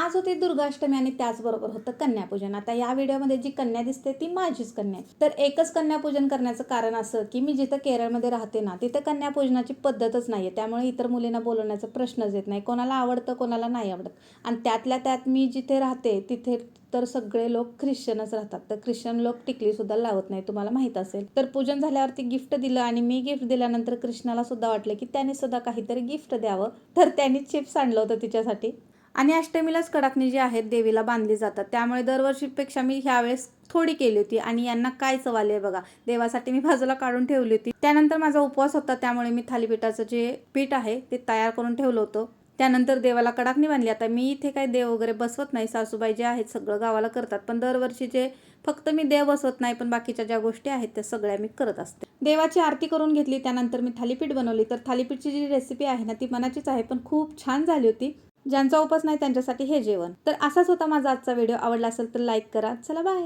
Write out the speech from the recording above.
आज होती दुर्गाष्टमी आणि त्याचबरोबर होतं कन्यापूजन। आता या व्हिडिओमध्ये जी कन्या दिसते ती माझीच कन्या आहे। तर एकच कन्यापूजन करण्याचं कारण असं की मी जिथं केरळमध्ये राहते ना, तिथं कन्यापूजनाची पद्धतच नाही आहे। त्यामुळे इतर मुलींना बोलवण्याचा प्रश्नच येत नाही। कोणाला आवडतं, कोणाला नाही आवडत। आणि त्यातल्या त्यात मी जिथे राहते तिथे तर सगळे लोक ख्रिश्चनच राहतात। तर ख्रिश्चन लोक टिकलीसुद्धा लावत नाही, तुम्हाला माहीत असेल। तर पूजन झाल्यावरती गिफ्ट दिलं आणि मी गिफ्ट दिल्यानंतर कृष्णाला सुद्धा वाटलं की त्याने सुद्धा काहीतरी गिफ्ट द्यावं। तर त्यांनी चिप्स आणलं होतं तिच्यासाठी। आणि अष्टमीलाच कडाकणी जी आहेत देवीला बांधली जातात, त्यामुळे दरवर्षीपेक्षा मी ह्यावेळेस थोडी केली होती। आणि यांना काय चव आली आहे बघा, देवासाठी मी बाजूला काढून ठेवली होती। त्यानंतर माझा उपवास होता, त्यामुळे मी थालीपीठाचं जे पीठ आहे ते तयार करून ठेवलं होतं। त्यानंतर देवाला कडाकणी बांधली। आता मी इथे काही देव वगैरे बसवत नाही, सासूबाई जे आहेत सगळं गावाला करतात। पण दरवर्षीचे फक्त मी देव बसवत नाही, पण बाकीच्या ज्या गोष्टी आहेत त्या सगळ्या मी करत असते। देवाची आरती करून घेतली, त्यानंतर मी थालीपीठ बनवली। तर थालीपीठची जी रेसिपी आहे ना ती मनाचीच आहे, पण खूप छान झाली होती। ज्यांचा उपास नाही त्यांच्यासाठी हे जेवण। तर असाच होता माझा आजचा व्हिडिओ। आवडला असेल तर लाईक करा। चला बाय।